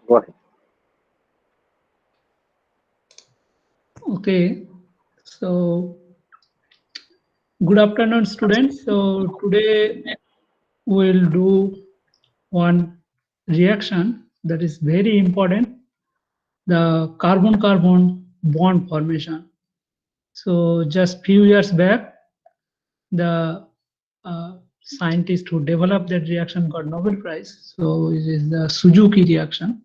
Go ahead. Okay, so good afternoon, students. So today we'll do one reaction that is very important, the carbon-carbon bond formation. So just few years back, the scientist who developed that reaction got Nobel Prize. So it is the Suzuki reaction.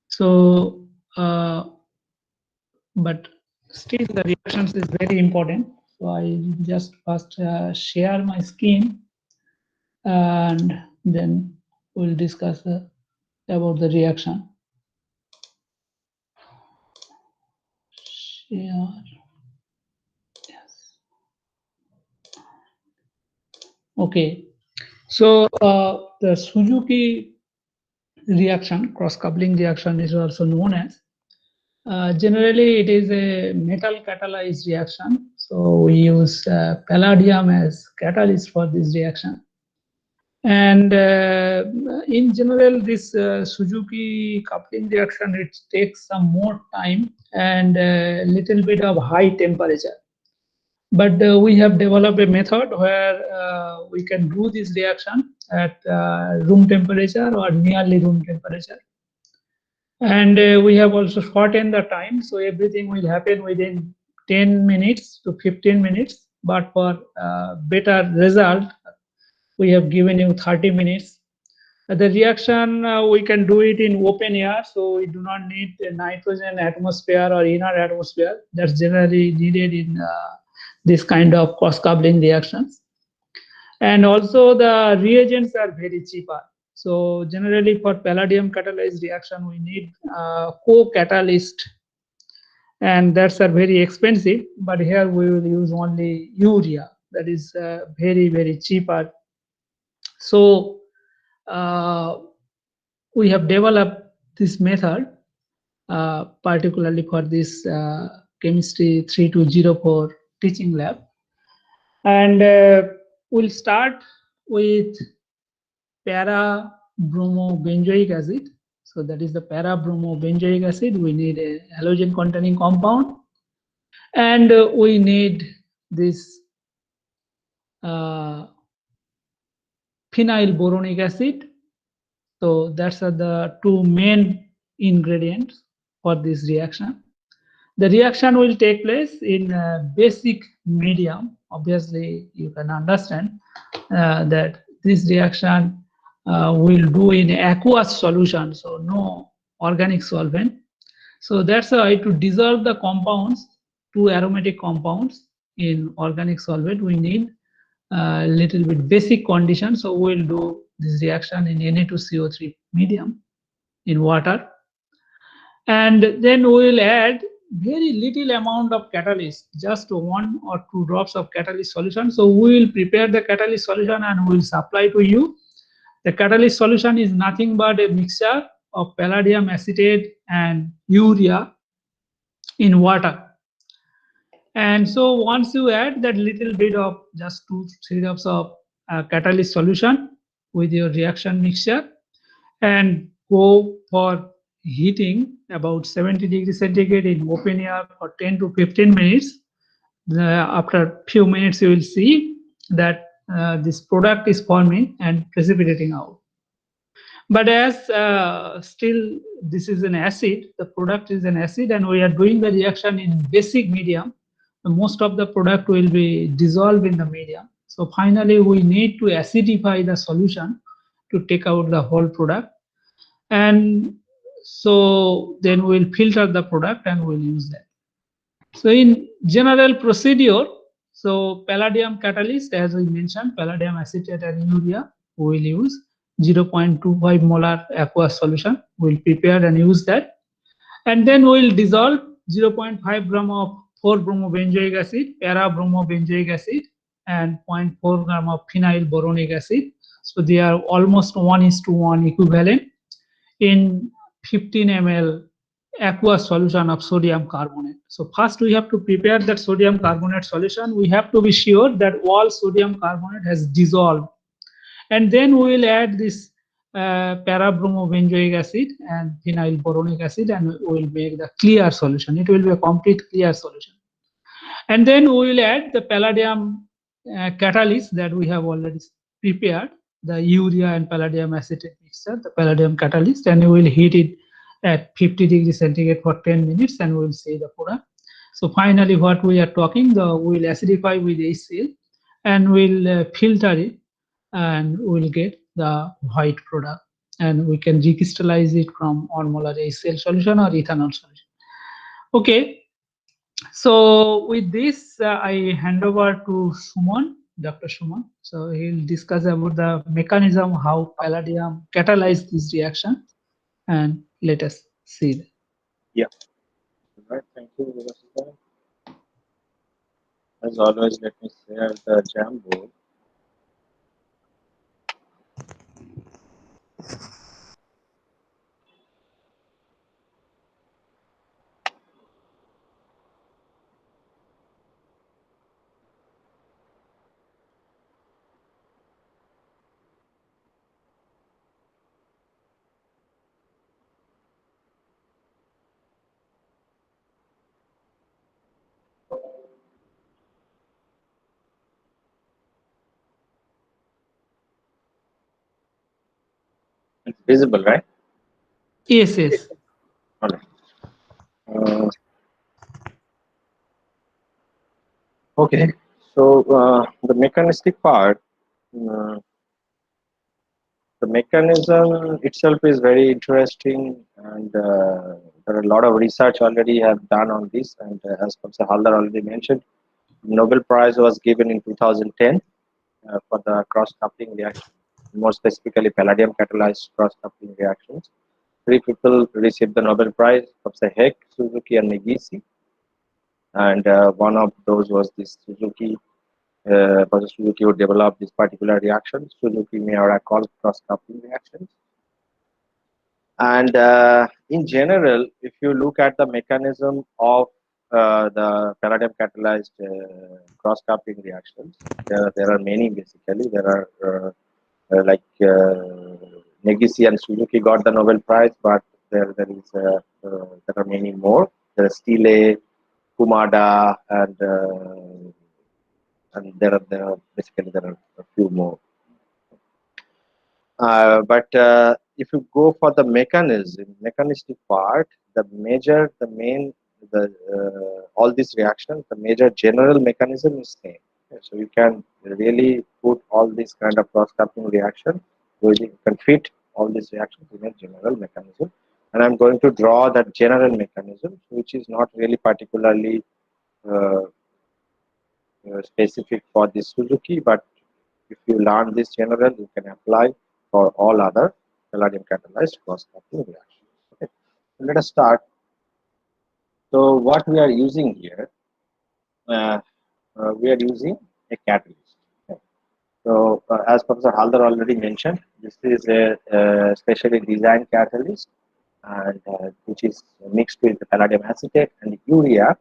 So, but still the reactions is very important. So I just first share my screen and then we'll discuss about the reaction. Share. Yes. Okay. So the Suzuki reaction, cross-coupling reaction, is also known as. Generally, it is a metal catalyzed reaction. So we use palladium as catalyst for this reaction. And in general, this Suzuki coupling reaction, it takes some more time and a little bit of high temperature. But we have developed a method where we can do this reaction at room temperature or nearly room temperature. And we have also shortened the time, so everything will happen within 10 minutes to 15 minutes. But for better result, we have given you 30 minutes. The reaction, we can do it in open air, so we do not need a nitrogen atmosphere or inner atmosphere. That's generally needed in this kind of cross-coupling reactions. And also the reagents are very cheaper. So generally for palladium catalyzed reaction, we need co-catalyst, and that's are very expensive. But here we will use only urea, that is very, very cheaper. So we have developed this method particularly for this chemistry 3204 teaching lab. And we'll start with para-bromobenzoic acid. So that is the para-bromobenzoic acid. We need a halogen containing compound, and we need this phenyl boronic acid. So that's the two main ingredients for this reaction. The reaction will take place in a basic medium. Obviously, you can understand that this reaction will do in aqueous solution, so no organic solvent. So that's why to dissolve the compounds, two aromatic compounds in organic solvent, we need a little bit basic condition. So we'll do this reaction in Na2CO3 medium in water, and then we will add very little amount of catalyst, just 1 or 2 drops of catalyst solution. So we will prepare the catalyst solution and we will supply to you. The catalyst solution is nothing but a mixture of palladium acetate and urea in water. And so once you add that little bit of just 2-3 drops of catalyst solution with your reaction mixture and go for heating about 70 degrees centigrade in open air for 10 to 15 minutes. After few minutes, you will see that this product is forming and precipitating out. But as still this is an acid, the product is an acid, and we are doing the reaction in basic medium, most of the product will be dissolved in the medium. So finally, we need to acidify the solution to take out the whole product. And so then we'll filter the product and we'll use that. So in general procedure, so palladium catalyst, as we mentioned, palladium acetate and urea, we will use 0.25 molar aqueous solution. We'll prepare and use that. And then we'll dissolve 0.5 gram of 4-bromobenzoic acid, para-bromobenzoic acid, and 0.4 gram of phenyl boronic acid. So they are almost 1:1 equivalent in 15 ml aqueous solution of sodium carbonate. So first we have to prepare that sodium carbonate solution. We have to be sure that all sodium carbonate has dissolved. And then we will add this para-bromobenzoic acid and phenyl boronic acid, and we will make the clear solution. It will be a complete clear solution. And then we will add the palladium catalyst that we have already prepared, the urea and palladium acetate mixture, the palladium catalyst, and we will heat it at 50 degrees centigrade for 10 minutes, and we will see the product. So finally, what we are talking, we will acidify with HCl, and we'll filter it, and we'll get the white product, and we can recrystallize it from 1 molar HCl solution or ethanol solution. Okay, so with this, I hand over to Suman, Dr. Suman. So he'll discuss about the mechanism how palladium catalyze this reaction, and let us see that. Yeah. All right. Thank you, Vasudha. As always, let me share the Jamboard. It's visible, right? Yes, yes. All right. Okay. So the mechanistic part, uh, the mechanism itself is very interesting, and there are a lot of research already have done on this. And as Professor Haldar already mentioned, Nobel Prize was given in 2010 for the cross-coupling reaction, more specifically palladium catalyzed cross-coupling reactions. Three people received the Nobel Prize: Professor Heck, Suzuki, and Negisi. And one of those was this Suzuki. Professor Suzuki would develop this particular reaction. Suzuki Miura called cross-coupling reactions. And in general, if you look at the mechanism of the palladium catalyzed cross-coupling reactions, there are many basically. There are Negisi and Suzuki got the Nobel Prize, but there are many more. There are Stille, Kumada, and there are a few more. But if you go for the mechanistic part, all these reactions, the major general mechanism is same. Okay, so you can really put all these kind of cross-coupling reaction, you can fit all these reactions in a general mechanism. And I'm going to draw that general mechanism, which is not really particularly specific for this Suzuki, but if you learn this general, you can apply for all other palladium catalyzed cross-coupling reactions. Okay, so let us start. So what we are using here, we are using a catalyst. Okay. So as Professor Haldar already mentioned, this is a specially designed catalyst, and which is mixed with the palladium acetate and urea.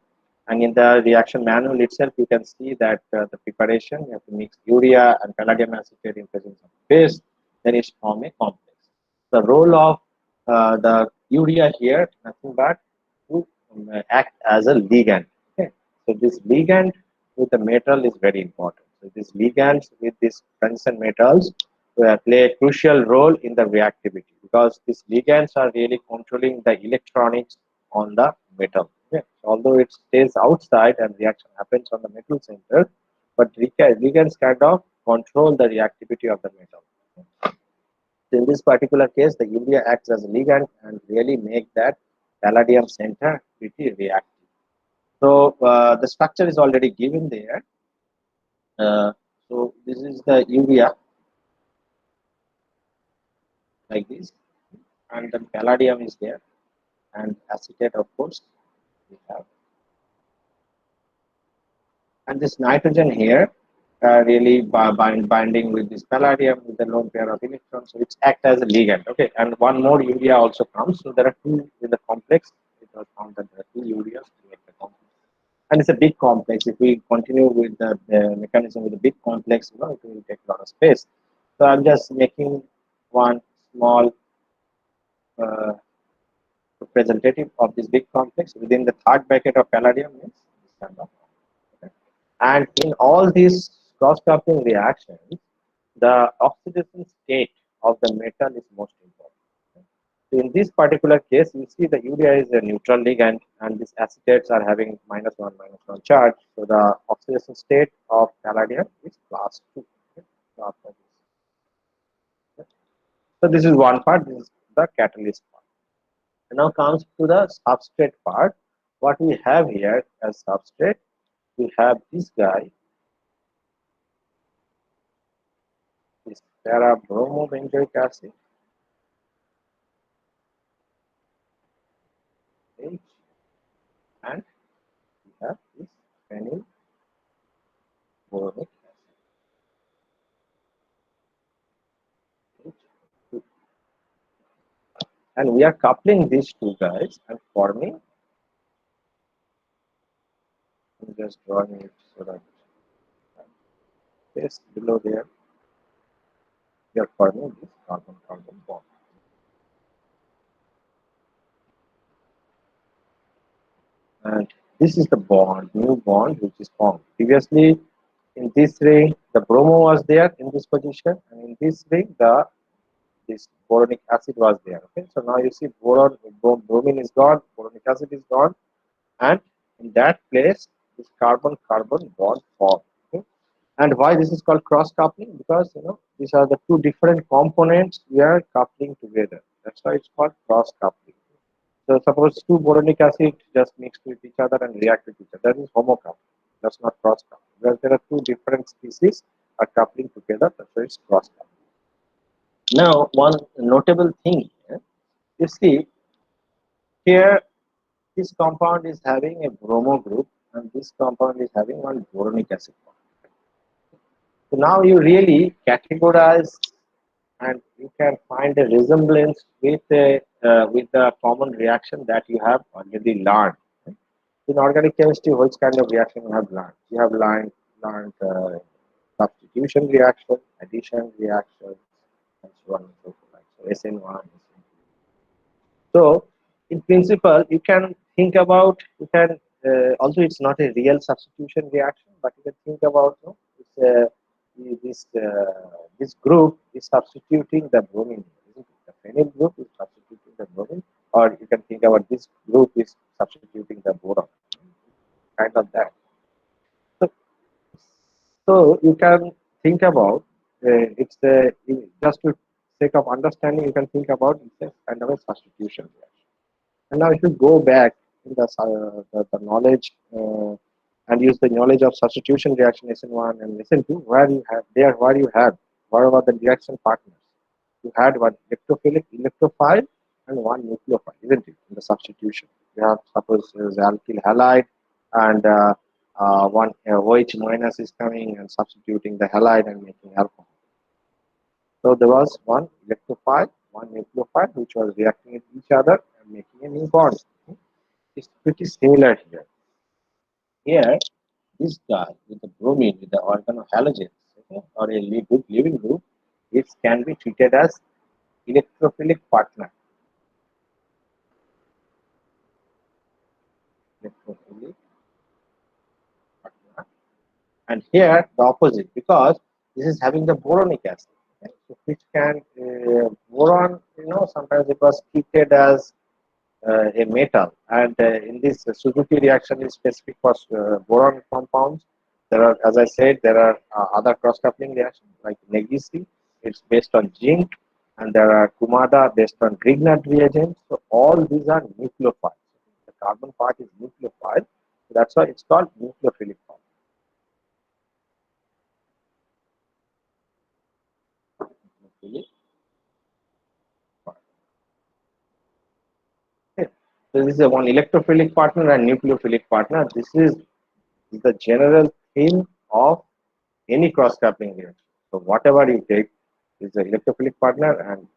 And in the reaction manual itself, you can see that the preparation, you have to mix urea and palladium acetate in presence of base, then it's form a complex. The role of the urea here, nothing but to act as a ligand. Okay. So this ligand with the metal is very important. So these ligands with these transition metals play a crucial role in the reactivity, because these ligands are really controlling the electronics on the metal. Okay. So although it stays outside and reaction happens on the metal center, but ligands kind of control the reactivity of the metal. Okay. So in this particular case, the urea acts as a ligand and really make that palladium center pretty reactive. So the structure is already given there. So this is the urea like this, and the palladium is there, and acetate, of course, we have. And this nitrogen here really binding with this palladium with the lone pair of electrons, so it's act as a ligand. Okay, and one more urea also comes. So there are two in the complex. It was found that there are two ureas to make the complex. And it's a big complex. If we continue with the mechanism with a big complex, it will take a lot of space. So I'm just making one small representative of this big complex within the third bracket of palladium means this kind of. Okay. And in all these cross-coupling reactions, the oxidation state of the metal is most important. So in this particular case, you see the urea is a neutral ligand and these acetates are having -1 charge. So the oxidation state of palladium is class 2. Okay. So this is one part, this is the catalyst part. And now comes to the substrate part. What we have here as substrate, we have this guy, this para-bromobenzoic acid, H, and we have this phenyl boronic acid, H2. And we are coupling these two guys and forming, I'm just drawing it so that this below there, we are forming this carbon-carbon bond. And this is the bond, new bond which is formed. Previously, in this ring, the bromo was there in this position, and in this ring, this boronic acid was there. Okay, so now you see bromine is gone, boronic acid is gone, and in that place, this carbon-carbon bond formed. Okay? And why this is called cross coupling? Because these are the two different components we are coupling together. That's why it's called cross coupling. So suppose two boronic acid just mixed with each other and react with each other. That is homocoupling. That's not cross coupling. Because there are two different species are coupling together. That's why it's cross coupling. Now, one notable thing here, you see here this compound is having a bromo group and this compound is having one boronic acid bond. So now you really categorize and you can find a resemblance with the common reaction that you have already learned. In organic chemistry, which kind of reaction you have learned? You have learned substitution reaction, addition reaction, and so on and so forth. So SN1, SN2. So in principle, you can think about, although it's not a real substitution reaction, but you can think about this group is substituting the bromine. The phenyl group is substituting the bromine, or you can think about this group is substituting the boron. Kind of that. So you can think about just to sake of understanding, you can think about it's a kind of a substitution reaction. And now if you go back in the knowledge and use the knowledge of substitution reaction SN1 and SN2, where you have what about the reaction partners? You had one electrophilic electrophile and one nucleophile, isn't it? In the substitution, you have suppose the alkyl halide and one OH minus is coming and substituting the halide and making alcohol. So there was one electrophile, one nucleophile, which was reacting with each other and making a new bond. It's pretty similar here. Here, this guy with the bromine, with the organohalogens, or a good living group, it can be treated as electrophilic partner. Electrophilic partner. And here, the opposite, because this is having the boronic acid. Okay? So which can, boron, sometimes it was treated as a metal, and in this Suzuki reaction is specific for boron compounds. There are, as I said, there are other cross-coupling reactions like Negisi. It's based on zinc, and there are Kumada based on Grignard reagents. So all these are nucleophiles. The carbon part is nucleophile, so that's why it's called nucleophilic part. Nucleophilic. So this is one electrophilic partner and nucleophilic partner. This is the general theme of any cross-coupling reaction. So whatever you take is the electrophilic partner and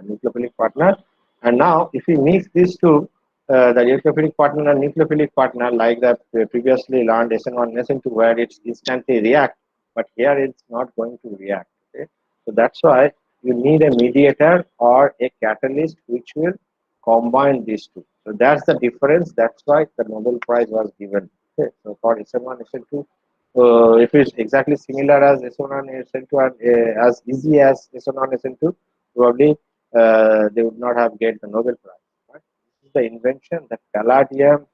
nucleophilic partner. And now if we mix these two, the electrophilic partner and nucleophilic partner, like that previously learned SN1 and SN2, where it's instantly react, but here it's not going to react. Okay? So that's why you need a mediator or a catalyst which will combine these two. So that's the difference. That's why the Nobel Prize was given. Okay. So for SN1, SN2, if it's exactly similar as SN1, SN2, and as easy as SN1, SN2, probably they would not have get the Nobel Prize. Right? This is the invention, the palladium,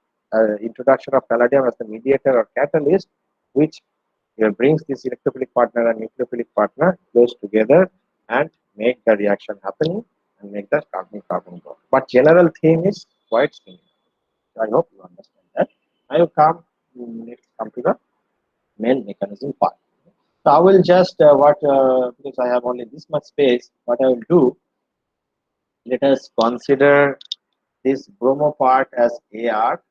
introduction of palladium as the mediator or catalyst, which brings this electrophilic partner and nucleophilic partner close together and make the reaction happening and make the carbon-carbon bond. But general theme is quite similar. So I hope you understand that. Now you come, let's come to the main mechanism part. So I will just because I have only this much space, what I will do, let us consider this bromo part as AR1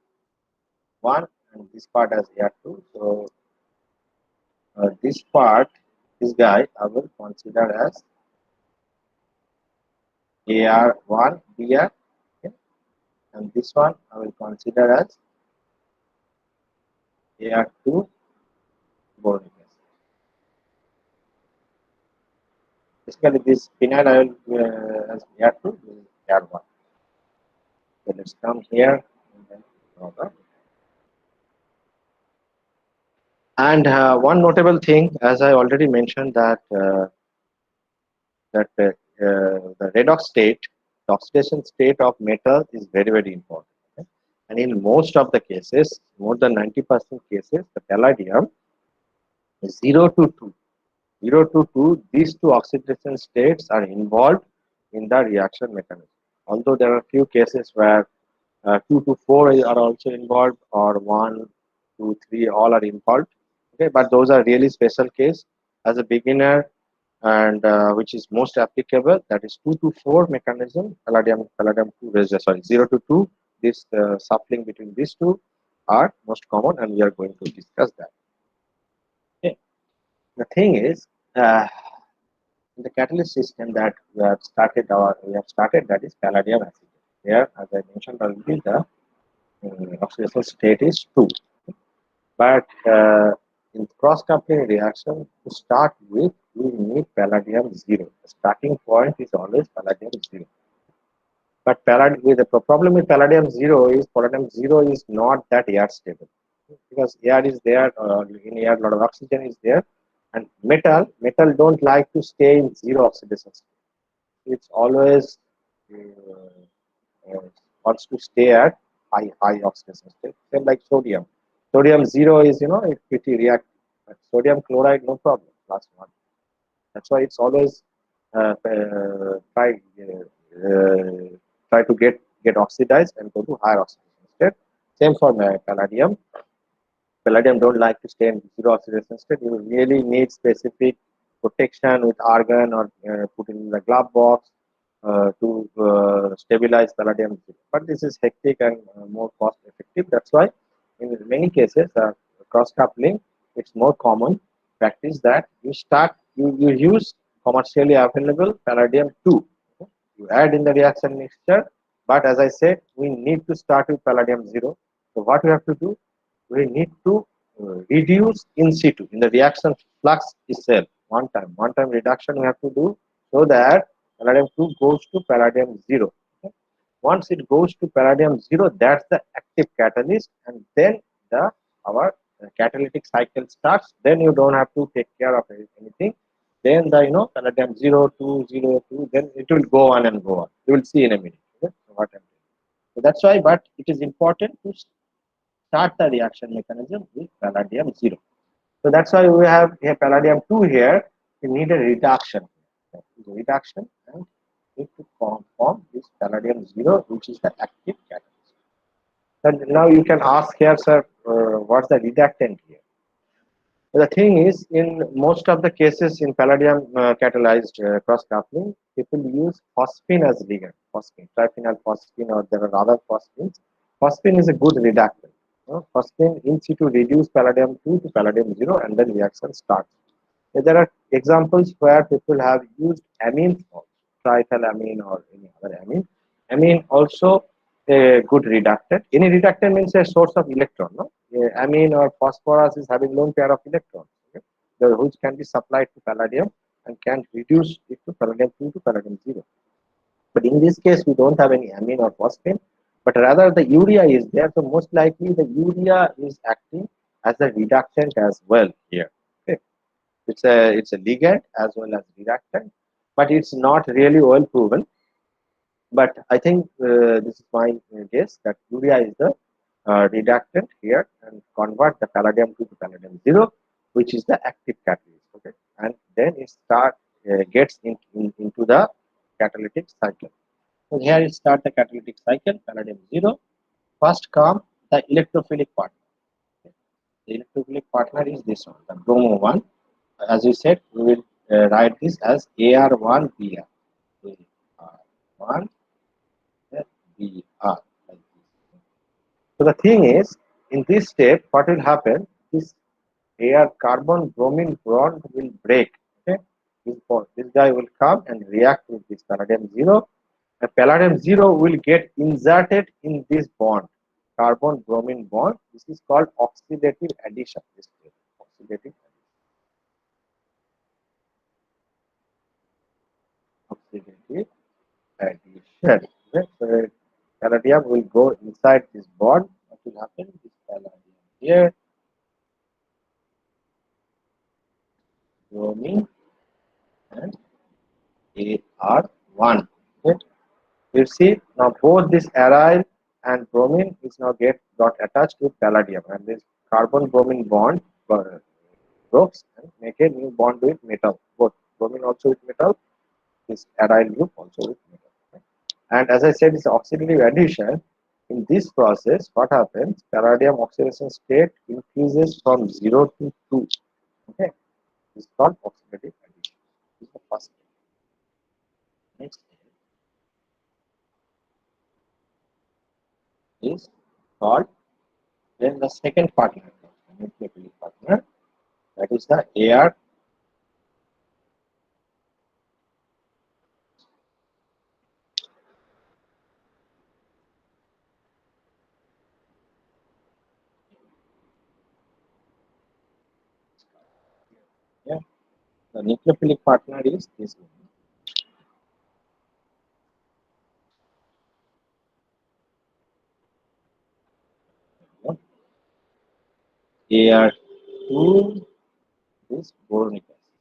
and this part as AR2. So this part, this guy, I will consider as AR1 here, okay? And this one I will consider as AR2 boric acid. Basically, this phenyl I will as AR2, this is AR1. So let's come here and then draw the. And one notable thing, as I already mentioned, that the redox state, the oxidation state of metal is very, very important. Okay? And in most of the cases, more than 90% cases, the palladium is 0 to 2. 0 to 2, these two oxidation states are involved in the reaction mechanism. Although there are few cases where 2 to 4 are also involved, or 1, 2, 3 all are involved. Okay, but those are really special case. As a beginner, and which is most applicable, that is 2 to 4 mechanism, palladium 2 sorry, 0 to 2, this suffering between these two are most common, and we are going to discuss that. Okay. The thing is, in the catalyst system that we have started, that is palladium acid. Here, as I mentioned already, the oxidation state is 2. But in cross-coupling reaction, to start with, we need palladium 0. The starting point is always palladium 0. But the problem with palladium 0 is not that air stable, because air is there, in air a lot of oxygen is there, and metal don't like to stay in 0 oxidation state. It's always wants to stay at high oxidation state. Same like sodium. Sodium 0 is, it pretty reactive. But sodium chloride, no problem. Last one. That's why it's always try to get oxidized and go to higher oxidation state. Same for palladium. Palladium don't like to stay in 0 oxidation state. You really need specific protection with argon, or put in the glove box to stabilize palladium 0. But this is hectic and more cost effective. That's why in many cases, cross coupling, it's more common practice that you use commercially available palladium 2. Okay? You add in the reaction mixture, but as I said, we need to start with palladium 0. So what we have to do, we need to reduce in situ in the reaction flux itself. One time reduction we have to do, so that palladium 2 goes to palladium 0. Okay? Once it goes to palladium 0, that's the active catalyst, and then our catalytic cycle starts. Then you don't have to take care of anything. Then the palladium 0, 2, 0, 2, then it will go on and go on. You will see in a minute. Okay? So what I'm doing. So that's why, but it is important to start the reaction mechanism with palladium 0. So that's why we have here palladium 2 here. We need a reduction. Reduction, and need to form this palladium 0, which is the active catalyst. And now you can ask here, sir, what's the reductant here? The thing is, in most of the cases in palladium catalyzed cross coupling, people use phosphine as ligand. Phosphine, triphenyl phosphine, or there are other phosphines. Phosphine is a good reductant. Phosphine in situ reduce palladium 2 to palladium 0, and then reaction starts. There are examples where people have used amine, triethylamine or any other amine. Amine also a good reductant. Any reductant means a source of electron. No? Amine or phosphorus is having lone pair of electrons, okay, which can be supplied to palladium and can reduce it to palladium 2 to palladium 0. But in this case, we don't have any amine or phosphine, but rather the urea is there. So most likely the urea is acting as a reductant as well here. Okay. It's a ligand as well as reductant, but it's not really well proven. But I think this is my guess that urea is the reductant here and convert the palladium 2 to palladium 0, which is the active catalyst. Okay, and then it gets into the catalytic cycle. So here it start the catalytic cycle, palladium 0. First come the electrophilic partner. The electrophilic partner is this one, the bromo 1. As we said, we will write this as AR1BR. AR1BR. Like this. So the thing is, in this step, what will happen? This air carbon bromine bond will break. Okay, this guy will come and react with this palladium 0. And palladium 0 will get inserted in this bond, carbon bromine bond. This is called oxidative addition. This is oxidative addition. Okay? So palladium will go inside this bond. What will happen? This palladium here, bromine and AR1. Okay? You see now both this aryl and bromine is now got attached with palladium, and this carbon bromine bond breaks and make a new bond with metal. Both bromine also with metal, this aryl group also with metal. Okay? And as I said, it's oxidative addition. In this process, what happens? Palladium oxidation state increases from 0 to 2. Okay, this is called oxidative addition. This is the first step. Next is called, then the second partner, nucleophilic partner, that is the AR. Yeah, the nucleophilic partner is this one. AR2 is boronic acid.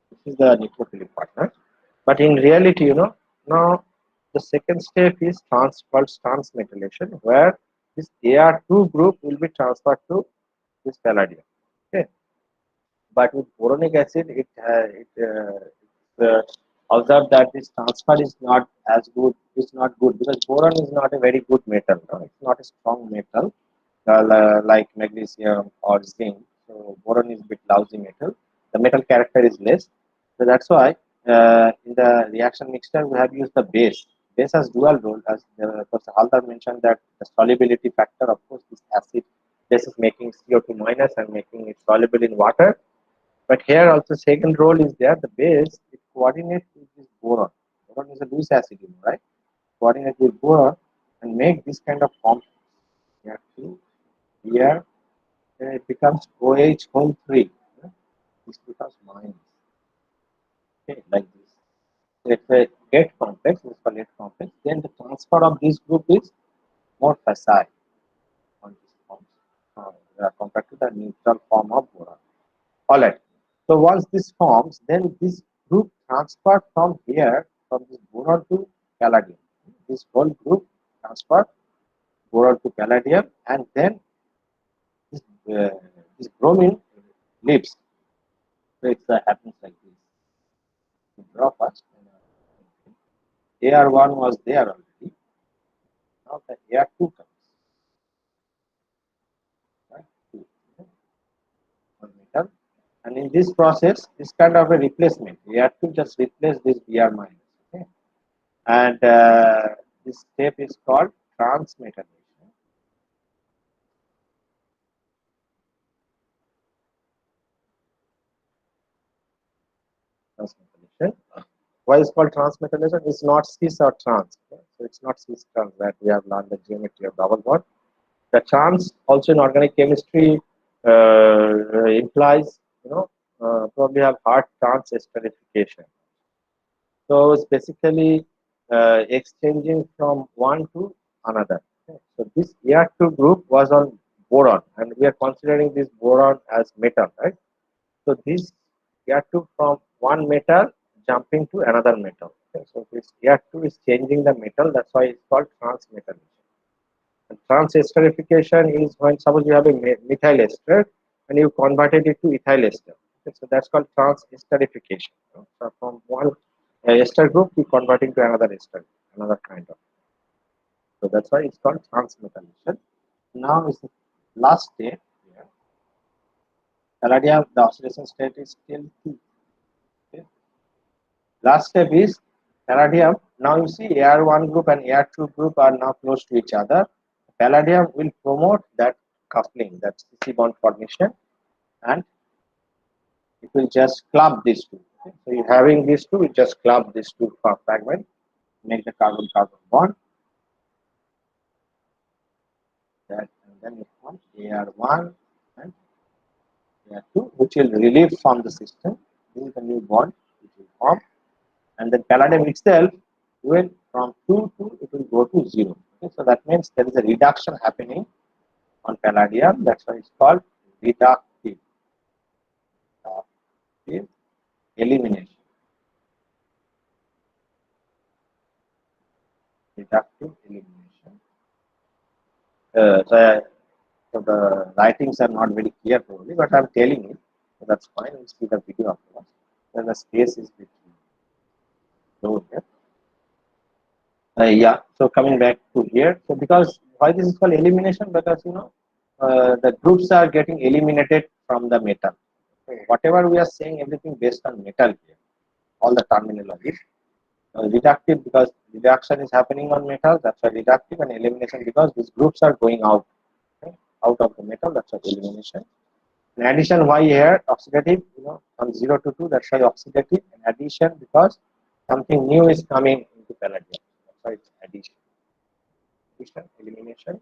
This is the nucleophilic partner. But in reality, now the second step is called transmetallation, where this AR2 group will be transferred to this palladium. Okay, but with boronic acid, it's observed that this transfer is not as good. It's not good because boron is not a very good metal. No? It's not a strong metal like magnesium or zinc. So boron is a bit lousy metal. The metal character is less. So that's why in the reaction mixture we have used the base. Base has dual role, as Professor Haldar mentioned that the solubility factor, of course, this acid base is making CO2 minus and making it soluble in water. But here also second role is there. The base it coordinates with this boron. Boron is a loose acid, right? Coordinate with boron and make this kind of compound. Here, then it becomes OH whole 3. This becomes minus. Okay, like this. So it's a gate complex, this is called gate complex. Then the transfer of this group is more facile on this form compared to the neutral form of boron. Alright. So once this forms, then this group transferred from here, from this boron to palladium. This whole group transferred boron to palladium, and then this, this bromine leaves. So it happens like this. You draw first. AR1 was there already. Now the AR2 comes. Right? 2. One metal. And in this process, this kind of a replacement. AR2 just replace this Br minus. Okay? And this step is called transmetallation. Transmetallation. Why is called transmetallation? It's not cis or trans. Okay? So it's not cis trans that we have learned the geometry of double bond. The trans also in organic chemistry implies probably have hard trans esterification. So it's basically exchanging from one to another. Okay. So this AR2 group was on boron, and we are considering this boron as metal, right? So this AR2 from one metal jumping to another metal. Okay. So this AR2 is changing the metal. That's why it's called transmetallation. And trans-esterification is when suppose you have a methyl ester and you converted it to ethyl ester. Okay, so that's called trans-esterification. So from one ester group, you converting to another ester, another kind of. So that's why it's called transmetallation. Now is the last step here. Palladium, the oxidation state is still 2. Okay. Last step is palladium. Now you see AR1 group and AR2 group are now close to each other. Palladium will promote that coupling, that CC bond formation, and it will just club these two. Okay. So you're having these two, you just club these two fragments, make the carbon-carbon bond. That, and then it comes AR1 and AR2, which will relieve from the system. This is the new bond which will form, and then palladium itself will from 2 to it will go to 0. Okay. So that means there is a reduction happening on palladium. That's why it's called reductive elimination. Reductive elimination. So the writings are not very clear probably, but I'm telling you, so that's fine. We'll see the video afterwards. Then the space is between low here. Yeah. So coming back to here, so because why this is called elimination? Because the groups are getting eliminated from the metal. So whatever we are saying, everything based on metal here, all the terminology. Reductive because reduction is happening on metal, that's why reductive, and elimination because these groups are going out, okay, out of the metal, that's why elimination. In addition, why here oxidative, from 0 to 2, that's why oxidative. In addition, because something new is coming into palladium, that's why it's addition. Addition, elimination,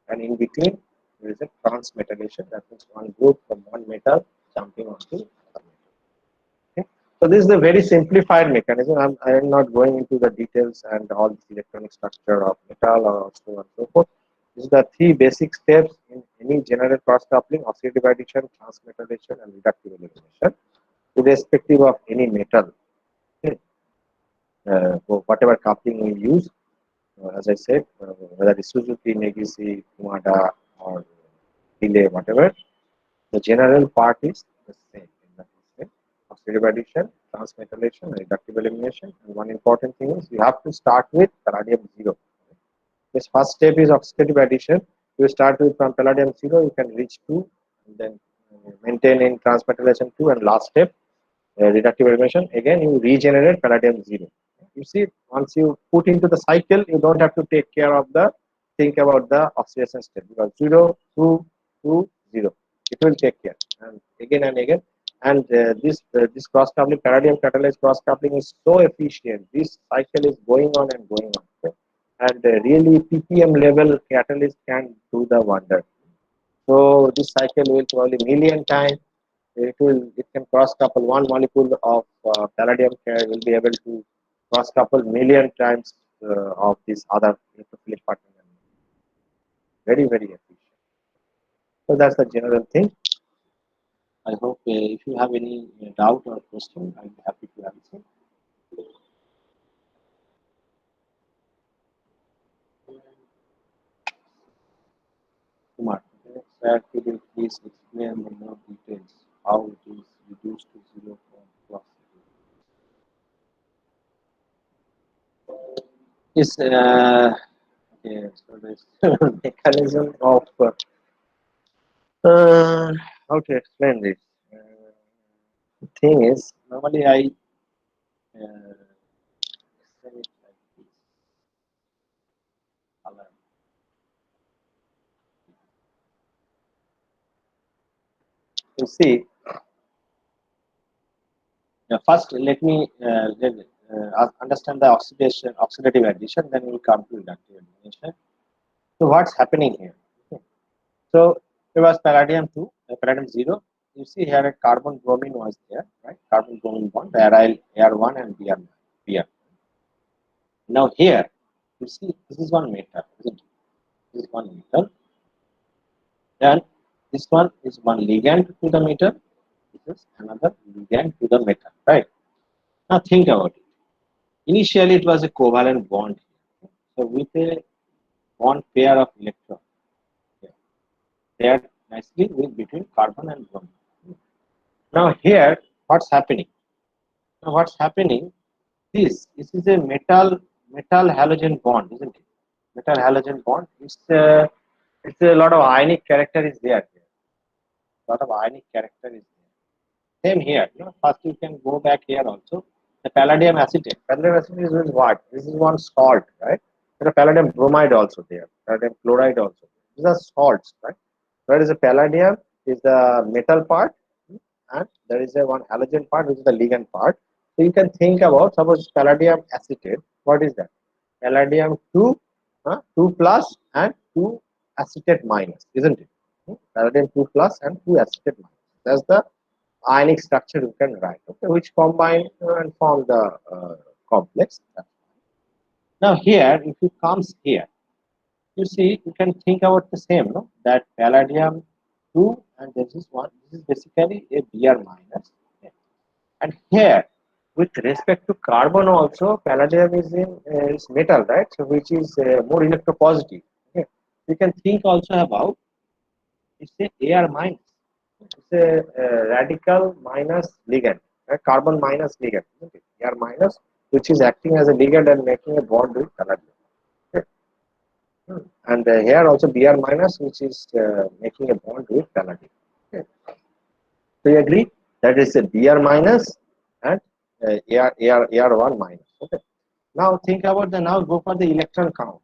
and in between there is a transmetallation, that means one group from one metal jumping onto another metal. So this is a very simplified mechanism. I am not going into the details and all the electronic structure of metal or so on and so forth. These are the 3 basic steps in any general cross coupling: oxidative addition, transmetallation, and reductive elimination, irrespective of any metal. Okay. So whatever coupling we use, as I said, whether it's Suzuki, Negishi, Kumada, or Relay, whatever, the general part is the same. Oxidative addition, transmetallation, and reductive elimination. And one important thing is you have to start with palladium 0. This first step is oxidative addition. You start with from palladium 0, you can reach 2, and then maintain in transmetallation 2, and last step, reductive elimination. Again, you regenerate palladium 0. You see, once you put into the cycle, you don't have to think about the oxidation step, because 0, 2, 2, 0. It will take care, and again. And this cross coupling, palladium catalyzed cross coupling, is so efficient. This cycle is going on and going on. Okay? And really, ppm level catalyst can do the wonder. So this cycle will probably million times. It can cross couple one molecule of palladium will be able to cross couple million times of this other electrophilic partner. Very efficient. So that's the general thing. I hope if you have any doubt or question, I'll be happy to answer. Kumar, sir, could you please explain in more details how it is reduced to 0 from plus? Is okay, so this mechanism of how to explain this? The thing is, normally I explain it like this. You see, first let me understand the oxidative addition, then we'll come to reductive elimination. So what's happening here? Okay. So it was palladium 2, palladium 0. you see here a carbon bromine was there, right? Carbon bromine bond, the aryl AR1 and Br. Now here, you see this is one metal, isn't it? This is one metal. Then this one is one ligand to the metal. This is another ligand to the metal, right? Now think about it. Initially, it was a covalent bond. So with a bond pair of electrons, paired nicely with between carbon and bromine. Now here, what's happening? Now what's happening? This is a metal halogen bond, isn't it? Metal halogen bond. It's a lot of ionic character is there. Lot of ionic character is there. Same here. First you can go back here also. The palladium acetate. Palladium acetate is what? This is one salt, right? There are palladium bromide also there. Palladium chloride also. These are salts, right? Whereas the palladium is the metal part, and there is a one halogen part which is the ligand part. So you can think about suppose palladium acetate. What is that? Palladium 2 plus and 2 acetate minus, isn't it? Palladium 2 plus and 2 acetate minus. That's the ionic structure you can write, okay, which combine and form the complex. Now here, if it comes here, you see, you can think about the same, no? That palladium 2 and this is one. This is basically a Br minus. Okay. And here, with respect to carbon also, palladium is in is metal, right? So which is more electropositive. Okay. You can think also about it's a Ar minus. It's a radical minus ligand, right? Carbon minus ligand, isn't it? Ar minus, which is acting as a ligand and making a bond with palladium. Okay. And here also Br minus, which is making a bond with palladium. Okay. So you agree that is a Br minus and Ar1 minus. Okay. Now think about now go for the electron count.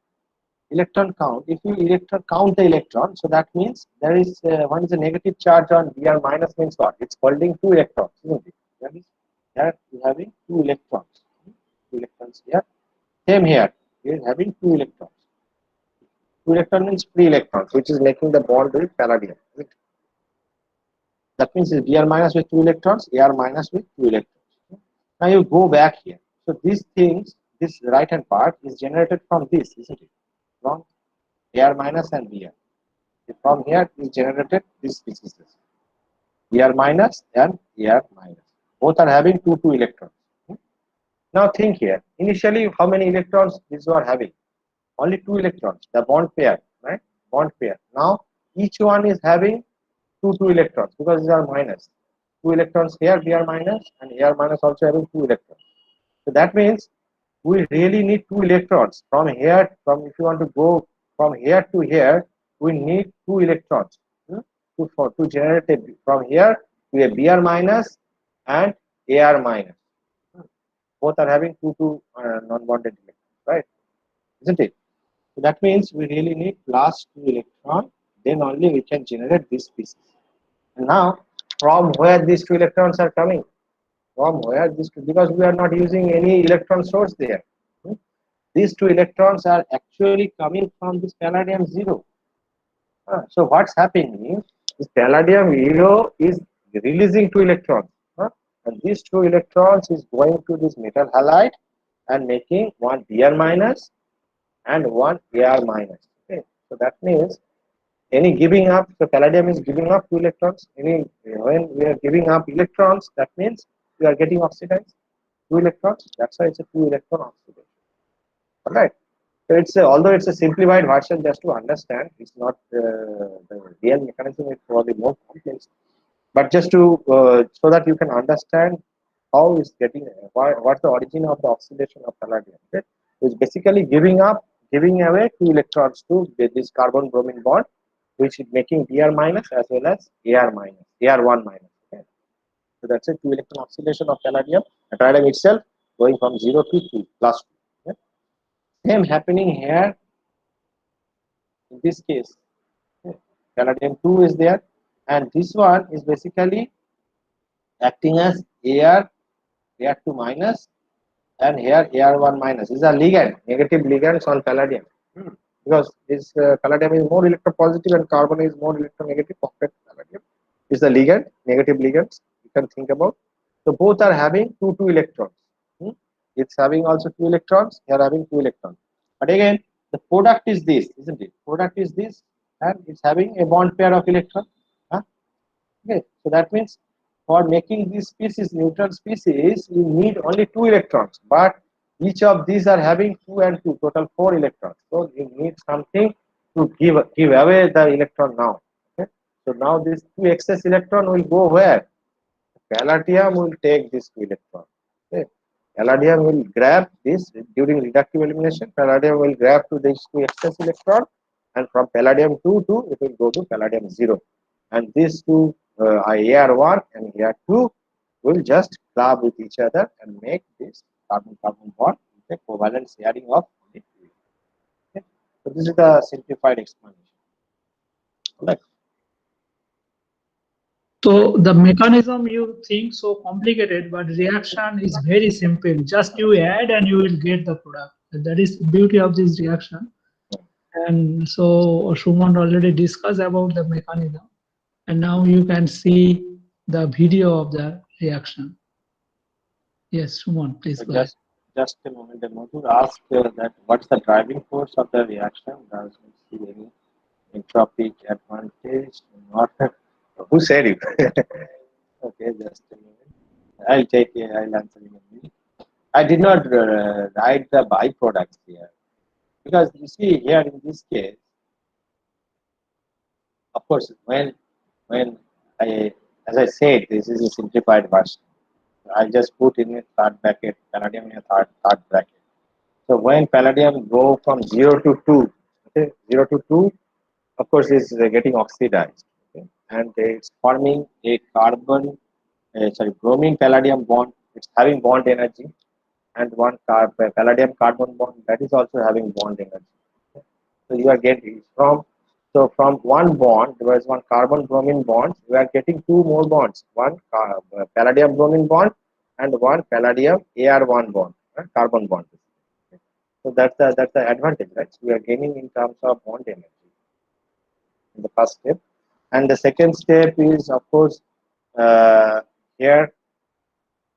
Electron count. If you count the electron, so that means there is one is a negative charge on Br minus means what? It's holding 2 electrons, isn't it? That is here you having 2 electrons. 2 electrons here. Same here. You are having 2 electrons. 2 electron means free electrons, which is making the bond with palladium. Right? That means it's Br minus with 2 electrons, Ar minus with 2 electrons. Now you go back here. So these things, this right hand part is generated from this, isn't it? From Ar minus and Br. From here is generated this species. Br minus and Ar minus. Both are having 2 electrons. Now think here. Initially, how many electrons these are having? Only 2 electrons. The bond pair, right? Bond pair. Now each one is having 2 electrons because these are minus. 2 electrons here, Br minus, and Ar minus also having 2 electrons. So that means we really need 2 electrons from here. If you want to go from here to here, we need 2 electrons to generate from here to a Br minus and Ar minus. Both are having 2 non-bonded electrons, right? Isn't it? So that means we really need plus 2 electron. Then only we can generate this species. And now, from where these 2 electrons are coming? From where these two? Because we are not using any electron source there. These 2 electrons are actually coming from this palladium 0. So what's happening is this palladium 0 is releasing 2 electrons. And these 2 electrons is going to this metal halide and making one Br minus and one Ar minus. Okay. So that means any giving up, the palladium is giving up 2 electrons. When we are giving up electrons, that means we are getting oxidized 2 electrons. That's why it's a 2 electron oxidation. All right. So it's although it's a simplified version, just to understand, it's not the real mechanism. It's probably more complex. But just to so that you can understand how it's getting what's the origin of the oxidation of palladium. Okay? It's basically giving away 2 electrons to this carbon bromine bond, which is making Br minus as well as Ar minus, Ar1 minus. Okay? So that's a 2 electron oxidation of palladium. The palladium itself going from 0 to 2 plus 2. Okay? Same happening here in this case. Okay? Palladium 2 is there, and this one is basically acting as Ar2 minus, and here Ar1 minus. These are ligand, negative ligands on palladium. Because this palladium is more electropositive and carbon is more electronegative compared to palladium. is the ligand, negative ligands you can think about. So both are having two electrons. Hmm? It's having also 2 electrons, they are having 2 electrons. But again, the product is this, isn't it? Product is this, and it's having a bond pair of electrons. Huh? Okay, so that means for making this species, neutral species, you need only 2 electrons, but each of these are having 2 and 2, total 4 electrons. So you need something to give away the electron now. Okay? So now this 2 excess electron will go where? Palladium will take this 2 electron. Okay? Palladium will grab this during reductive elimination. Palladium will grab to these 2 excess electron, and from palladium 2 to it will go to palladium 0. And these two AR1 and AR2 will just club with each other and make this carbon-carbon bond with a covalent sharing of only 2. Okay? So this is the simplified explanation. Right. So the mechanism you think so complicated, but reaction is very simple. Just you add and you will get the product. That is the beauty of this reaction. And so Suman already discussed about the mechanism, and now you can see the video of the reaction. Yes, Suman, please So go ahead. just a moment. The Madhur asked that what's the driving force of the reaction? Does it see any entropic advantage? Not. Who said it? Okay, just a minute. I'll take it. I'll answer in a minute. I did not write the byproducts here because you see here in this case, of course, when I as I said, this is a simplified version. I just put in a third bracket, palladium in a third bracket. So when palladium go from 0 to 2, okay, 0 to 2, of course, is getting oxidized, okay, and it's forming a bromine palladium bond. It's having bond energy, and one palladium carbon bond that is also having bond energy. Okay. So you are getting from one bond, there is one carbon bromine bond. You are getting two more bonds, one palladium bromine bond and one palladium AR1 bond, carbon bond. Okay. So that's the advantage, right? So we are gaining in terms of bond energy in the first step, and the second step is of course here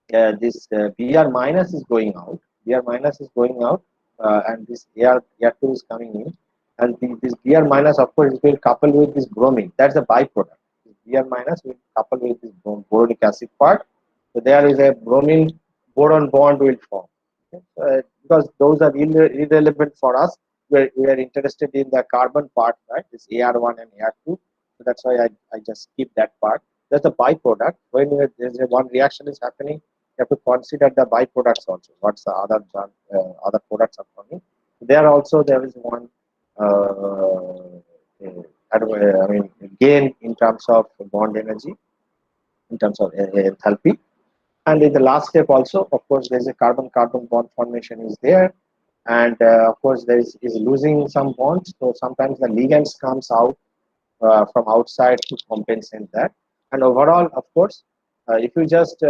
this Br minus is going out. Br minus is going out, and this Ar2 is coming in. And this Br minus, of course, it will couple with this bromine. That's the byproduct. This Br minus will couple with this boronic acid part. So there is a bromine boron bond will form. Okay? Because those are irrelevant for us. We are interested in the carbon part, right? This Ar1 and Ar2. So that's why I just skip that part. That's the byproduct. When there's one reaction is happening, you have to consider the byproducts also. What's the other products are coming? There also there is one gain in terms of bond energy, in terms of enthalpy, and in the last step also, of course, there is a carbon-carbon bond formation is there, and of course there is losing some bonds. So sometimes the ligands comes out from outside to compensate that. And overall, of course, if you just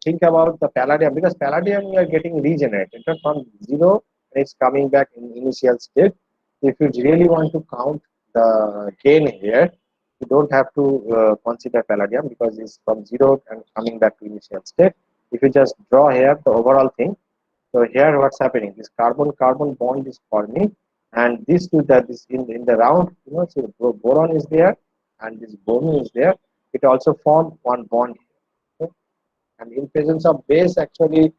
think about the palladium, because palladium you are getting regenerated from 0, it's coming back in initial state. If you really want to count the gain here, you don't have to consider palladium because it's from 0 and coming back to initial state. If you just draw here the overall thing, so here what's happening? This carbon-carbon bond is forming, and this to that this in the round, so boron is there, and this bromine is there. It also formed one bond here. Okay? And in presence of base, actually,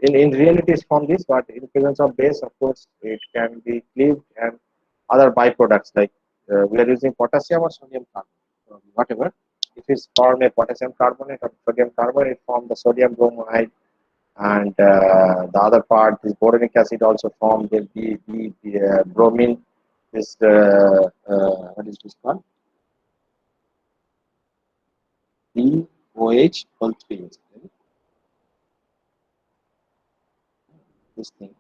in reality, is from this, but in presence of base, of course, it can be cleaved and other byproducts like we are using potassium or sodium carbonate, so whatever. If it's form a potassium carbonate or sodium carbonate, it form the sodium bromide, and the other part, this boronic acid also formed the bromine. This what is this called? BOH whole 3. This thing.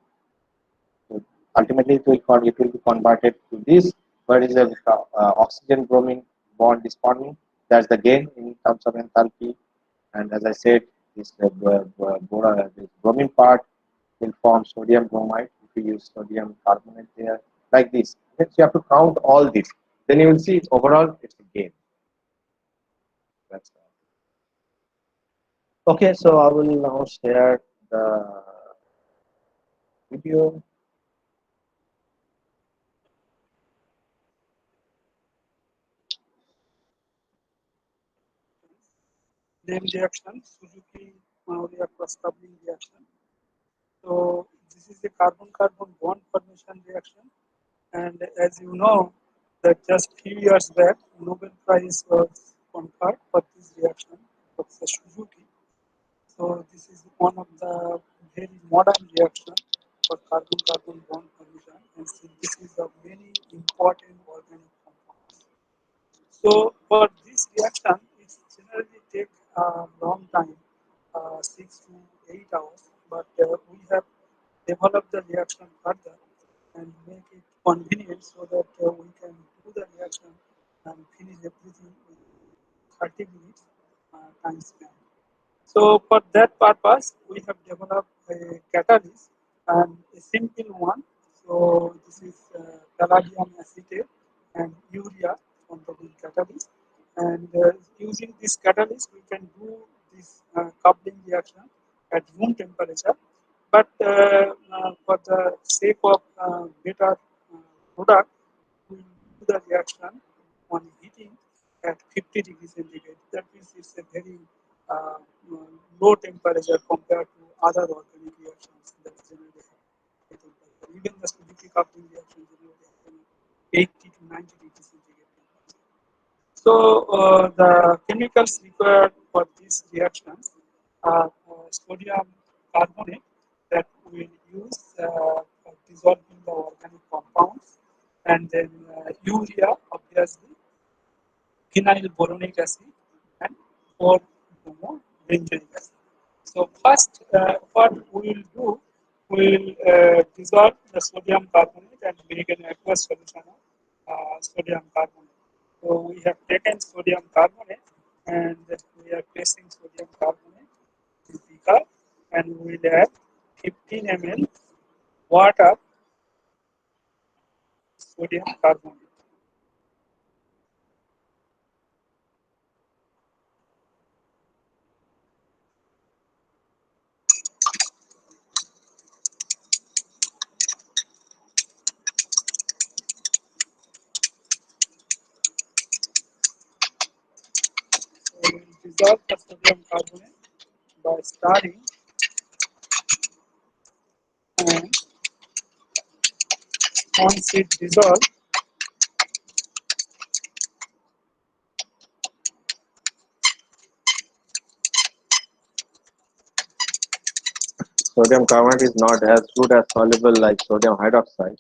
So ultimately, it will be converted to this, but it is a oxygen bromine bond is forming. That's the gain in terms of enthalpy. And as I said, this this bromine part will form sodium bromide if you use sodium carbonate there, like this. Okay? So you have to count all this. Then you will see overall it's a gain. That's okay. So I will now share the video. Name reaction, Suzuki reactor coupling reaction. So this is a carbon-carbon bond formation reaction, and as you know, that just few years back, Nobel Prize was conferred for this reaction, Professor Suzuki. So this is one of the very modern reaction for carbon-carbon bond formation and synthesis of many important organic compounds. So for this reaction, it generally take a long time, 6 to 8 hours, but we have developed the reaction further and make it convenient so that we can do the reaction and finish everything in 30 minutes time span. So for that purpose, we have developed a catalyst and a simple one. So this is palladium acetate and urea on the catalyst. And using this catalyst, we can do this coupling reaction at room temperature. But for the sake of better product, we do the reaction on heating at 50 degrees centigrade. That means it's a very uh, low temperature compared to other organic reactions that generally have high temperature. Even the Suzuki coupling reaction generally happen at 80 to 90 degrees centigrade temperature. So the chemicals required for these reactions are sodium carbonate that we will use for dissolving the organic compounds, and then urea, obviously, phenyl boronic acid, and 4-bromo-benzoic acid. So first, what we will do, we will dissolve the sodium carbonate and make an aqueous solution of sodium carbonate. So we have taken sodium carbonate and we are placing sodium carbonate in beaker, and we will add 15 ml water sodium carbonate. So we will dissolve the sodium carbonate by stirring, and once it dissolves, Sodium carbonate is not as good as soluble like sodium hydroxide.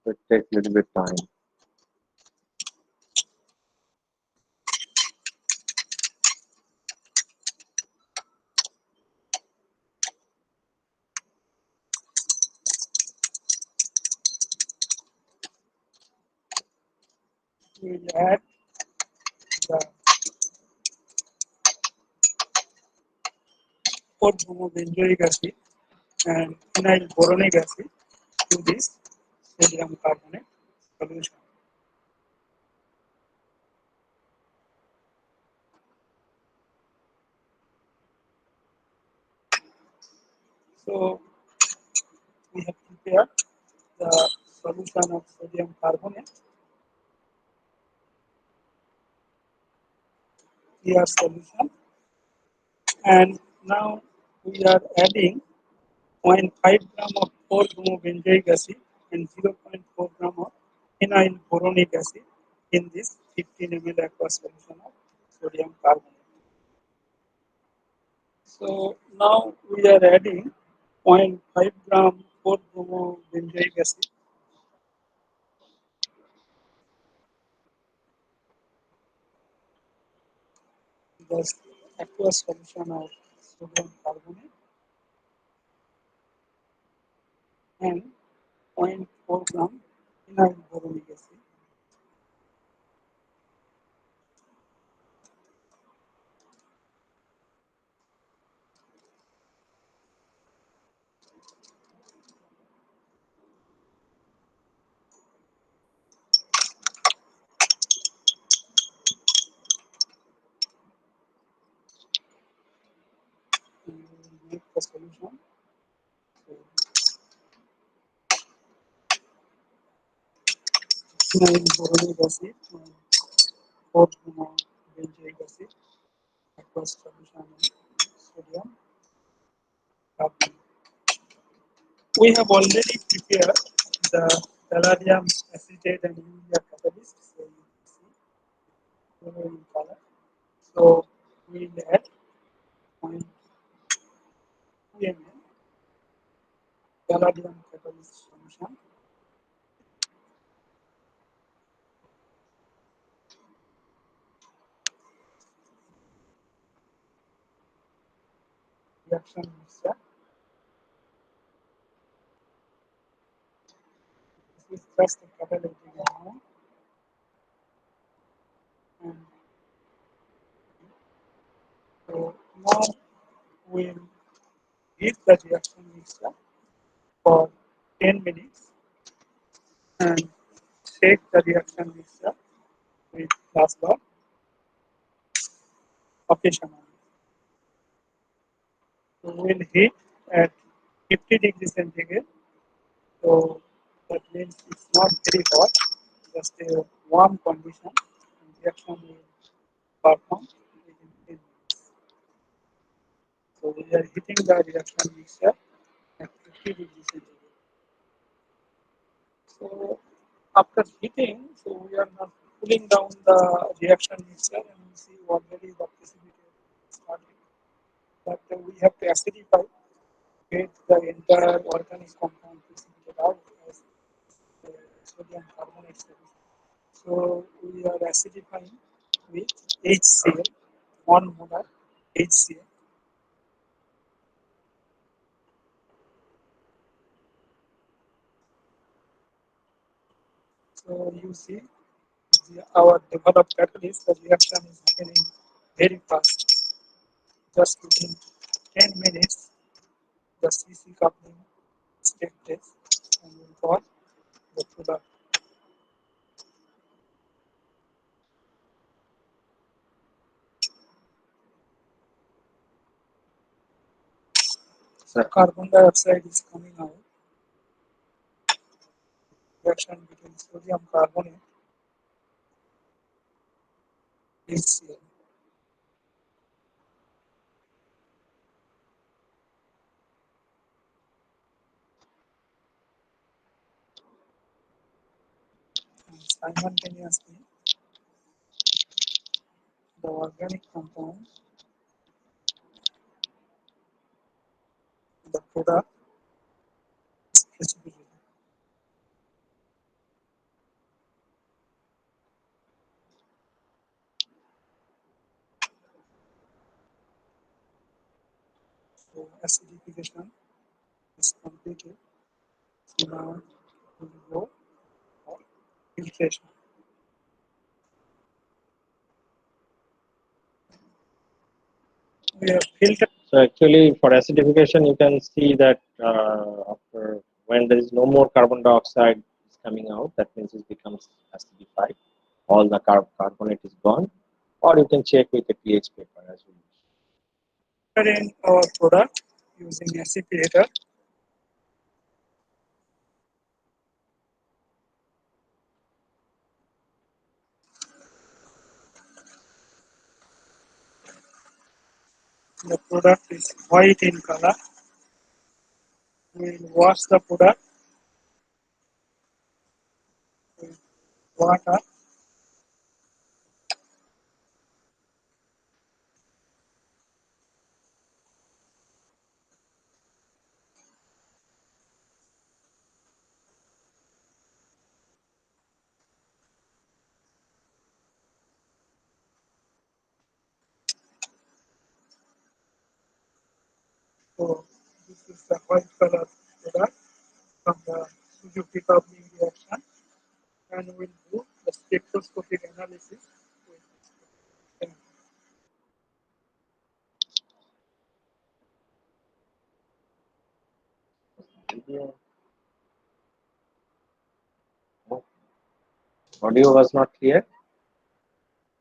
So it takes a little bit time. we will add the 4-bromobenzoic acid and phenyl boronic acid to this sodium carbonate solution. So we have prepared the solution of sodium carbonate, clear solution, and now we are adding 0.5 gram of 4-bromobenzoic acid and 0.4 gram of phenyl boronic acid in this 15 ml aqueous solution of sodium carbonate. So now we are adding 0.5 gram 4-bromobenzoic acid, the aqueous solution of sodium carbonate, and 0.4 gram phenyl boronic acid. 9 boronic acid, 4 benzoic acid, aqueous solution of sodium carbonate. We have already prepared the palladium acetate and urea catalyst. So you can see yellow in color. So we will add 0.2 ml palladium catalyst solution. Reaction mixture. This is just a catalytic amount. And so now we'll heat the reaction mixture for 10 minutes and shake the reaction mixture with glass block occasionally. So we'll heat at 50 degrees centigrade. So that means it's not very hot, just a warm condition, and reaction will perform within 10 minutes. So we are heating the reaction mixture at 50 degrees centigrade. So after heating, so we are now cooling down the reaction mixture, and we see already the precipitation starting. But we have to acidify, get the entire organic compound precipitated out as sodium carbonate solution. So we are acidifying with HCl, 1 molar HCl. So you see our developed catalyst, the reaction is happening very fast. Just within 10 minutes, the CC coupling takes place, and we got the product. So carbon dioxide is coming out. Reaction between sodium carbonate HCl. And simultaneously, the organic compound, the product is precipitated. So acidification is completed. So now we will go for filtration. We have filtered. So actually, for acidification, you can see that after when there is no more carbon dioxide is coming out, that means it becomes acidified. All the carbonate is gone, or you can check with a pH paper as well. In our product using acidifier. The product is white in color. We will wash the product with water. So this is the white color product from the Suzuki coupling reaction, and we'll do the spectroscopic analysis with this. Audio was not clear.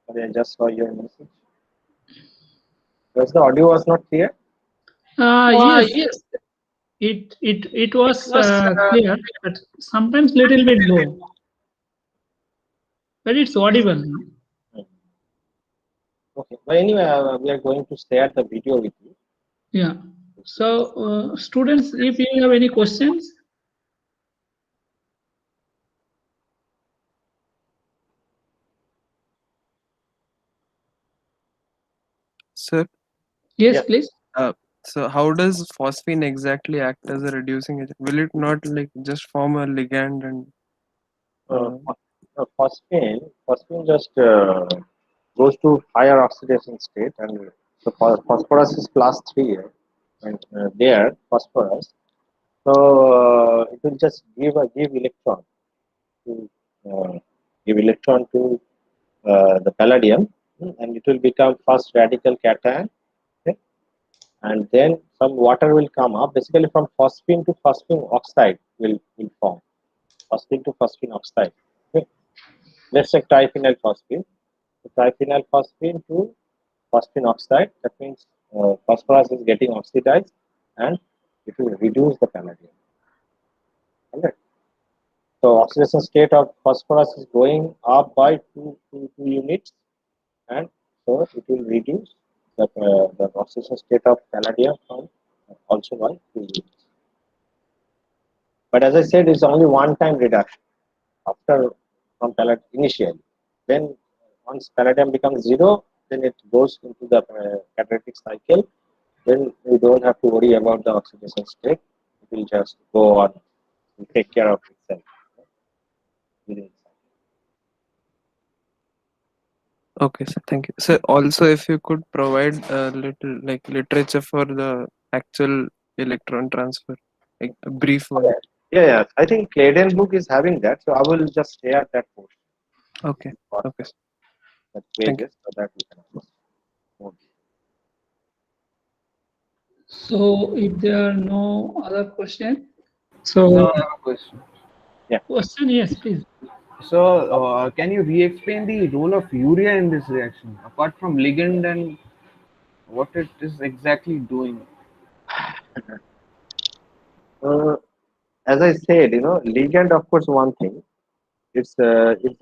Sorry, I just saw your message. Because the audio was not clear. Yes, it was clear, but sometimes little bit low. but it's audible. Okay, but anyway, we are going to share the video with you. Yeah. So, students, if you have any questions, Sir, yes, Yeah. please. so how does phosphine exactly act as a reducing agent? Will it not like just form a ligand and Phosphine just goes to higher oxidation state, and so phosphorus is plus 3 here, and there phosphorus. So it will just give electron to uh, the palladium, and it will become first radical cation, okay? And then some water will come up. Basically, from phosphine to phosphine oxide will form. Phosphine to phosphine oxide. Okay? Let's say triphenyl phosphine. So triphenyl phosphine to phosphine oxide. That means phosphorus is getting oxidized, and it will reduce the palladium. Alright. So oxidation state of phosphorus is going up by two units, and so it will reduce the oxidation state of palladium from also by 2 units. But as I said, it's only one time reduction after from palladium initially. Then once palladium becomes 0, then it goes into the catalytic cycle. Then we don't have to worry about the oxidation state. It will just go on and take care of itself within the cycle. okay, sir, thank you. Sir, also if you could provide a little like literature for the actual electron transfer, like a brief one. Yeah. I think Clayden book is having that, so I will just share that portion. Okay, okay, sir. That Thank you. pages so that we can move. So, if there are no other questions, so No, I have a question. question, yes, please. So, can you re-explain the role of urea in this reaction, apart from ligand and what it is exactly doing? As I said, ligand, of course, one thing. It's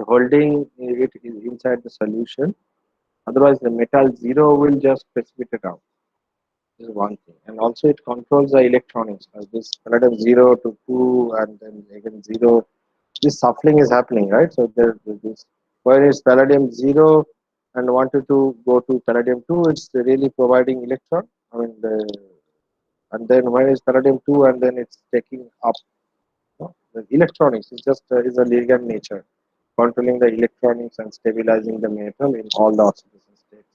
holding it inside the solution. Otherwise, the metal zero will just precipitate out. This is one thing, and also it controls the electronics. As this palladium 0 to 2, and then again 0. This shuffling is happening, right? So there's this when it's palladium 0 and wanted to go to palladium 2, it's really providing electron. I mean, and then when it's palladium 2, and then it's taking up. The electronics is just is a ligand nature, controlling the electronics and stabilizing the metal in all the oxidation states.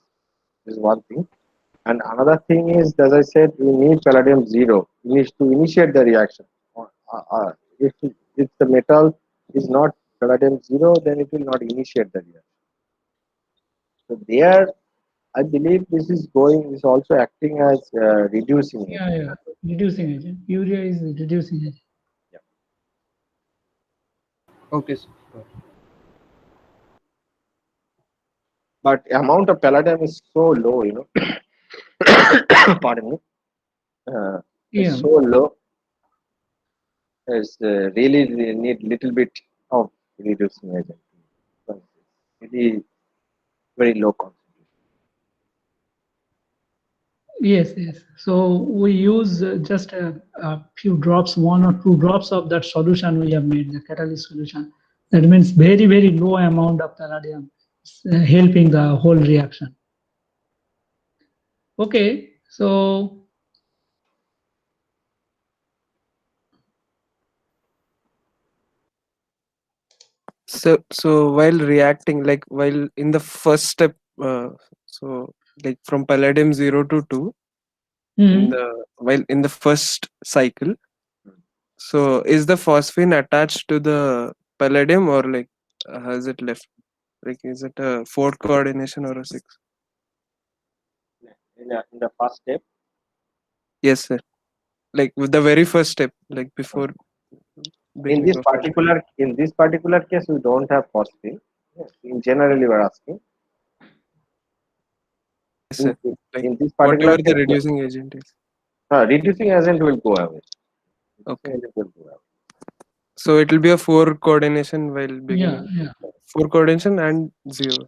This is one thing. And another thing is, as I said, we need palladium 0 to initiate the reaction. If the metal is not palladium 0, then it will not initiate the reaction. So there, I believe this is also acting as reducing agent. Yeah, reducing agent. Urea is reducing agent. Okay, sir. But amount of palladium is so low, pardon me, Yeah. it's so low. It's really need little bit of reducing agent. Really very low concentration. Yes. So we use just a few drops, 1 or 2 drops of that solution we have made, the catalyst solution. That means very low amount of palladium helping the whole reaction. Okay, so So while reacting, like while in the first step, so like from palladium 0 to 2, in the first cycle, so is the phosphine attached to the palladium, or like has it left? Like is it a 4 coordination or a 6? In the first step, Yes, sir. Like with the very first step, like before in beginning this of particular case, we don't have phosphine. Yes, in generally, we're asking. yes, sir. Like In this whatever particular the case, reducing agent is. reducing agent will go away. Okay. Reducing agent will go away. So it will be a 4 coordination while Yeah, beginning. yeah. 4 coordination and 0.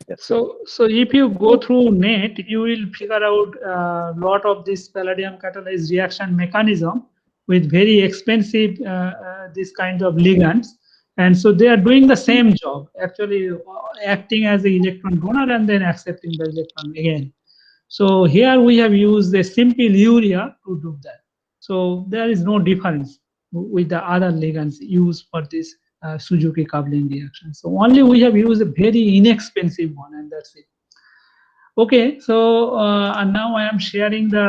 Yes. So if you go through NET, you will figure out a lot of this palladium catalyzed reaction mechanism with very expensive this kind of ligands, and so they are doing the same job, actually acting as the electron donor and then accepting the electron again. So here we have used a simple urea to do that. So there is no difference with the other ligands used for this Suzuki coupling reaction. So only we have used a very inexpensive one, and that's it. Okay, so and now I am sharing the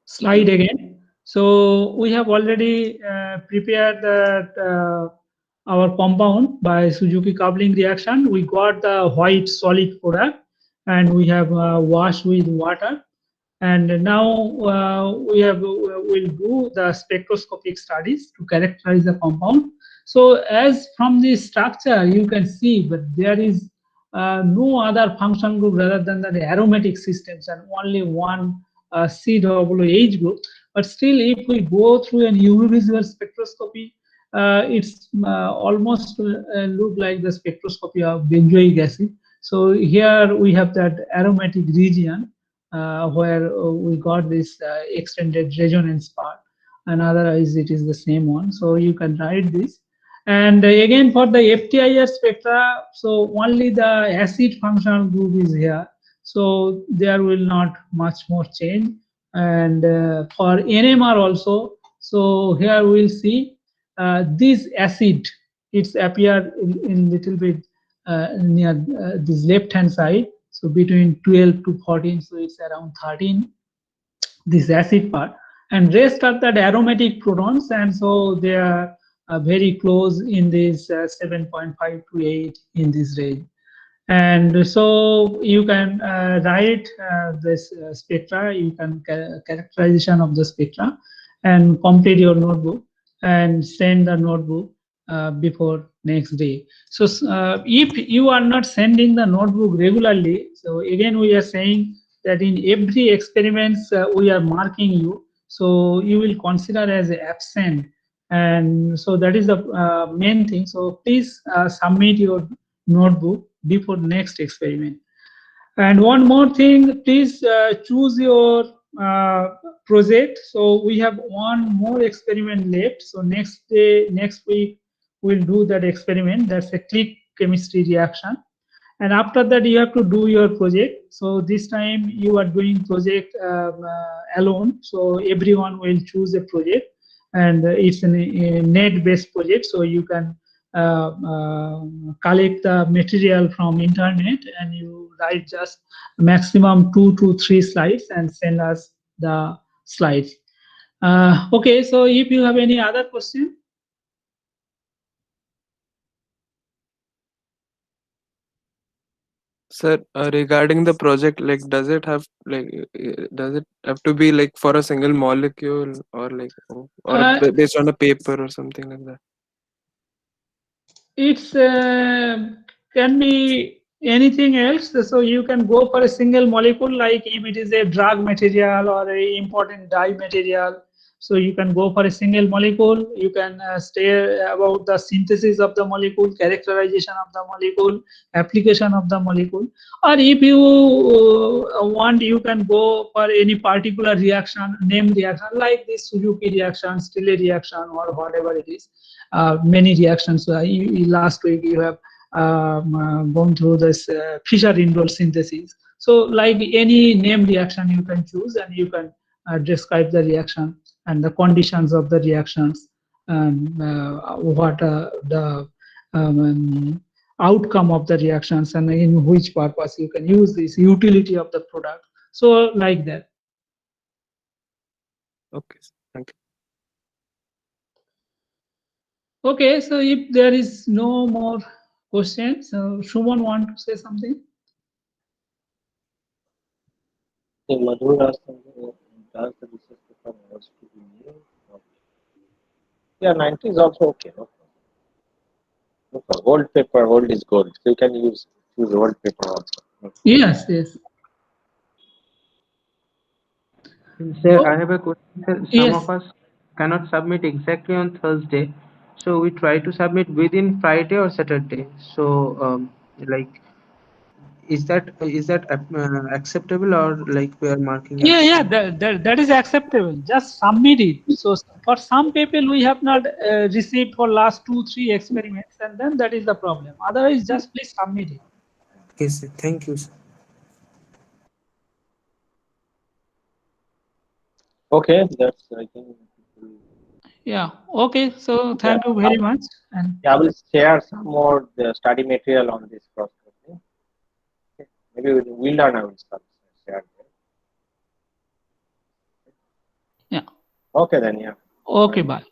slide again. So we have already prepared that our compound by Suzuki coupling reaction. We got the white solid product, and we have washed with water. And now we'll do the spectroscopic studies to characterize the compound. So as from the structure, you can see, but there is no other functional group rather than the aromatic systems, and only one COOH group. But still, if we go through an UV visual spectroscopy, it's almost look like the spectroscopy of benzoic acid. So here we have that aromatic region where we got this extended resonance part, and otherwise it is the same one. So you can write this. And again, for the FTIR spectra, so only the acid functional group is here, so there will not much more change. And for NMR also, so here we'll see this acid, it's appear in little bit near this left hand side, so between 12 to 14, so it's around 13, this acid part, and rest are the aromatic protons, and so they are very close in this 7.5 to 8 in this range. And so you can write this spectra, you can characterization of the spectra, and complete your notebook and send the notebook before next day. So if you are not sending the notebook regularly, so again we are saying that in every experiments we are marking you, so you will consider as absent, and so that is the main thing. So please submit your notebook before next experiment. And one more thing, please choose your project. So we have one more experiment left. So next week, we'll do that experiment. That's a click chemistry reaction. And after that, you have to do your project. So this time you are doing project alone. So everyone will choose a project, and it's a net-based project. So you can collect the material from internet, and you write just maximum 2 to 3 slides and send us the slides. Okay, so if you have any other question. Sir, regarding the project, like, does it have to be like for a single molecule, or like, or based on a paper or something like that? It's can be anything else. So you can go for a single molecule, like if it is a drug material or a important dye material. So you can go for a single molecule. You can stay about the synthesis of the molecule, characterization of the molecule, application of the molecule. Or if you want, you can go for any particular reaction, name reaction, like this Suzuki reaction, Stille reaction, or whatever it is. Many reactions. Last week you have gone through this Fischer-Indoll synthesis. So like any name reaction you can choose, and you can describe the reaction and the conditions of the reactions, and what the outcome of the reactions, and in which purpose you can use this utility of the product. So like that. Okay, thank you. Okay, so if there is no more questions, Shuman want to say something? So Madhur asked something, does the research paper was to be new? Yeah, 90 is also okay. No problem. No problem. Old paper, old is gold. So you can use old paper also. No. Yes, yes. Sir, Oh. I have a question. Sir. Some Yes. of us cannot submit exactly on Thursday, so we try to submit within Friday or Saturday. So like, is that acceptable, or like we are marking Yeah, as? yeah, that is acceptable. Just submit it. So for some people we have not received for last 2-3 experiments, and then that is the problem. Otherwise, just please submit it. Okay, sir. Thank you, sir. Okay, that's I think. Yeah. Okay. So thank you very much. And Yeah, I will share some more the study material on this process. Okay. Maybe we'll learn. I will start share. yeah. Okay then. Yeah. Okay. Bye.